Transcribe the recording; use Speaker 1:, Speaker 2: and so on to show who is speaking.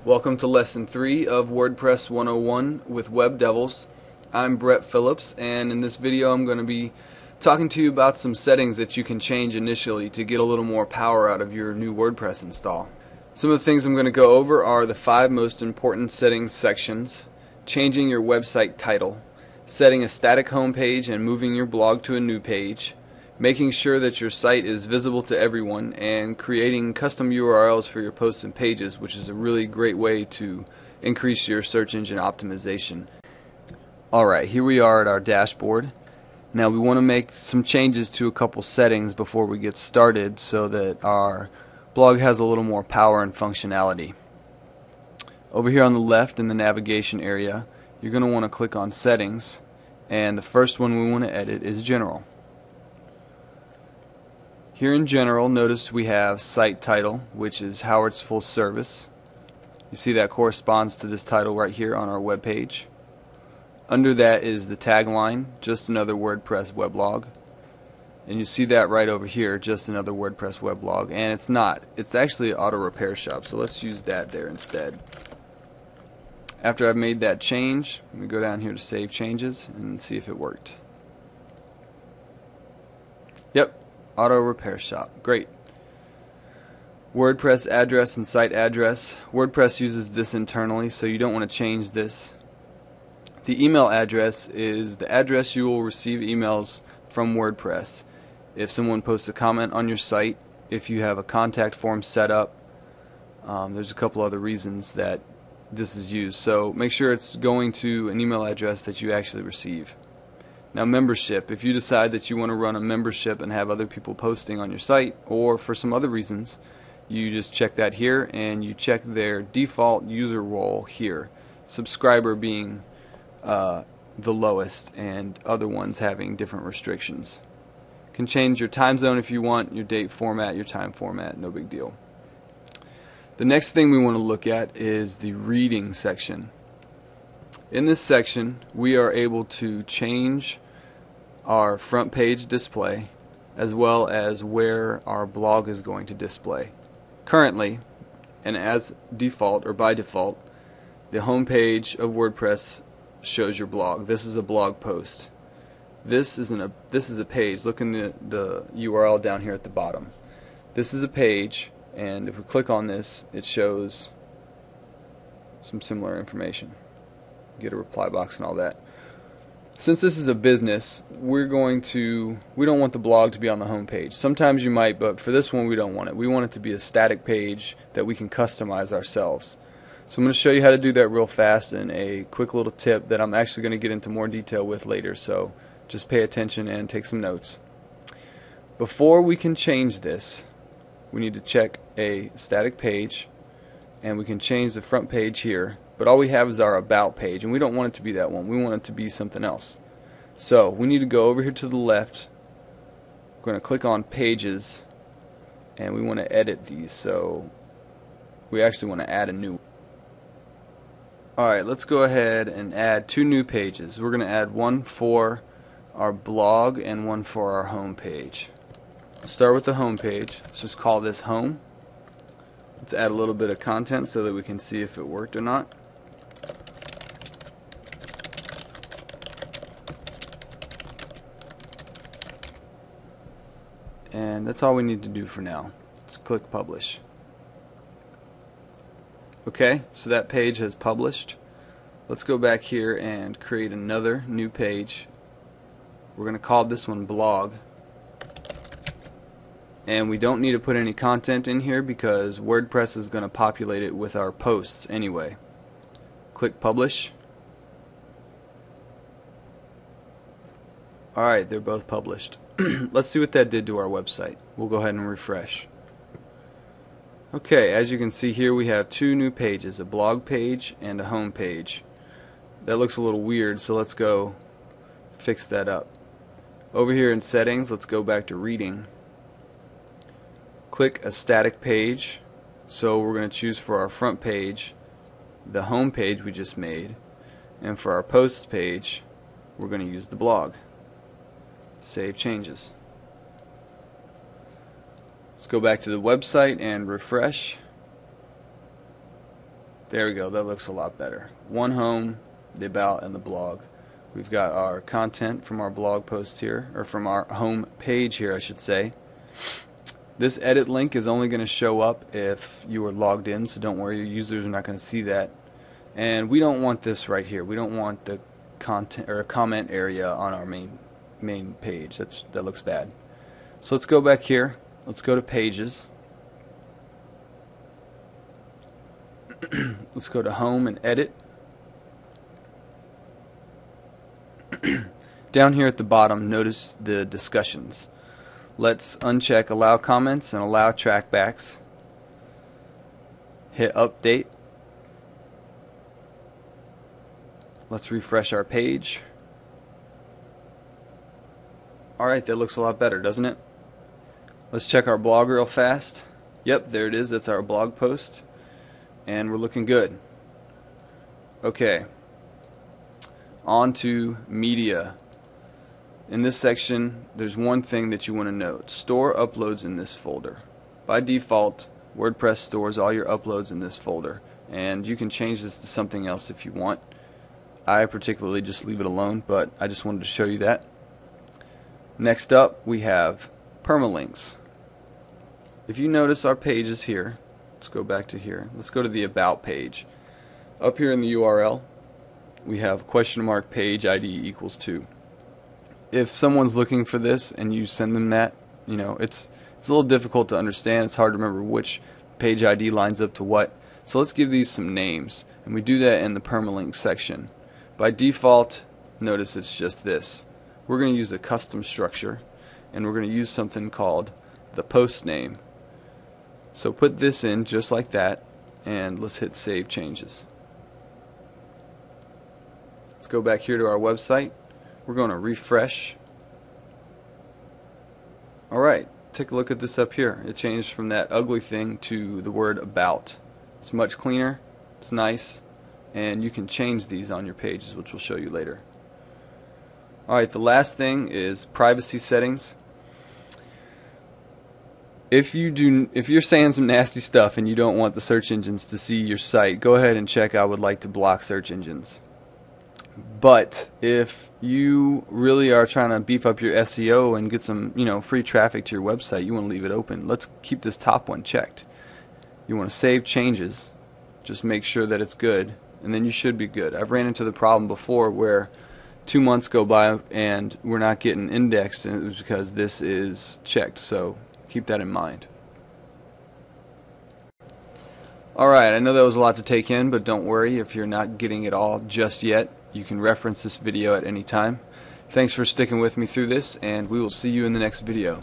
Speaker 1: Welcome to Lesson 3 of WordPress 101 with Web Devils. I'm Brett Phillips, and in this video I'm going to be talking to you about some settings that you can change initially to get a little more power out of your new WordPress install. Some of the things I'm going to go over are the 5 most important settings sections, changing your website title, setting a static home page and moving your blog to a new page, making sure that your site is visible to everyone, and creating custom URLs for your posts and pages, which is a really great way to increase your search engine optimization. Alright, here we are at our dashboard. Now we want to make some changes to a couple settings before we get started so that our blog has a little more power and functionality. Over here on the left in the navigation area, you're going to want to click on Settings, and the first one we want to edit is General. Here in General, notice we have Site Title, which is Howard's Full Service. You see that corresponds to this title right here on our web page. Under that is the tagline, Just Another WordPress Weblog. And you see that right over here, Just Another WordPress Weblog. And it's not. It's actually an auto repair shop, so let's use that there instead. After I've made that change, let me go down here to Save Changes and see if it worked. Yep. Auto repair shop. Great. WordPress address and site address. WordPress uses this internally, so you don't want to change this. The email address is the address you will receive emails from WordPress. If someone posts a comment on your site, if you have a contact form set up, there's a couple other reasons that this is used. So make sure it's going to an email address that you actually receive. Now, membership. If you decide that you want to run a membership and have other people posting on your site, or for some other reasons, you just check that here and you check their default user role here. Subscriber being the lowest and other ones having different restrictions. You can change your time zone if you want, your date format, your time format, no big deal. The next thing we want to look at is the reading section. In this section, we are able to change our front page display as well as where our blog is going to display. Currently, and as default or by default, the home page of WordPress shows your blog. This is a blog post. This is a page. Look in the URL down here at the bottom. This is a page, and if we click on this, it shows some similar information. Get a reply box and all that. Since this is a business, we don't want the blog to be on the home page. Sometimes you might, but for this one we don't want it. We want it to be a static page that we can customize ourselves. So I'm going to show you how to do that real fast in a quick little tip that I'm actually going to get into more detail with later, so just pay attention and take some notes. Before we can change this, we need to check a static page, and we can change the front page here. But all we have is our About page, and we don't want it to be that one. We want it to be something else. So we need to go over here to the left. We're going to click on Pages, and we want to edit these. So we actually want to add a new one. Alright, let's go ahead and add 2 new pages. We're going to add one for our blog and one for our home page. Start with the home page. Let's just call this Home. Let's add a little bit of content so that we can see if it worked or not. And that's all we need to do for now. Let's click Publish. Okay, so that page has published. Let's go back here and create another new page. We're going to call this one Blog. And we don't need to put any content in here because WordPress is going to populate it with our posts anyway. Click Publish. Alright, they're both published. Let's see what that did to our website. We'll go ahead and refresh. Okay, as you can see here we have 2 new pages, a blog page and a home page. That looks a little weird, so let's go fix that up. Over here in Settings, let's go back to Reading. Click a static page. So we're going to choose for our front page the home page we just made, and for our posts page we're going to use the blog. Save changes. Let's go back to the website and refresh. There we go, that looks a lot better. One home, the about, and the blog. We've got our content from our blog post here, or from our home page here I should say. This edit link is only going to show up if you are logged in, so don't worry, your users are not going to see that. And we don't want this right here. We don't want the content or comment area on our main page. That looks bad. So let's go back here. Let's go to pages. Let's go to home and edit. Down here at the bottom, notice the discussions. Let's uncheck allow comments and allow trackbacks. Hit update. Let's refresh our page. Alright, that looks a lot better, doesn't it? Let's check our blog real fast. Yep, there it is. That's our blog post. And we're looking good. Okay. On to media. In this section, there's one thing that you want to note. Store uploads in this folder. By default, WordPress stores all your uploads in this folder. And you can change this to something else if you want. I particularly just leave it alone, but I just wanted to show you that. Next up, we have permalinks. If you notice our pages here, let's go back to here. Let's go to the About page. Up here in the URL, we have !, page ID equals 2. If someone's looking for this and you send them that, you know, it's a little difficult to understand. It's hard to remember which page ID lines up to what. So let's give these some names, and we do that in the permalink section. By default, notice it's just this. We're going to use a custom structure, and we're going to use something called the post name. So put this in just like that, and let's hit save changes. Let's go back here to our website. We're going to refresh. Alright, take a look at this up here. It changed from that ugly thing to the word about. It's much cleaner, it's nice, and you can change these on your pages, which we'll show you later. Alright, the last thing is privacy settings. If you're saying some nasty stuff and you don't want the search engines to see your site, go ahead and check I would like to block search engines. But if you really are trying to beef up your SEO and get some, free traffic to your website, you want to leave it open. Let's keep this top one checked. You want to save changes. Just make sure that it's good, and then you should be good. I've ran into the problem before where 2 months go by and we're not getting indexed, and it was because this is checked. So keep that in mind. Alright, I know that was a lot to take in, but don't worry if you're not getting it all just yet. You can reference this video at any time. Thanks for sticking with me through this, and we will see you in the next video.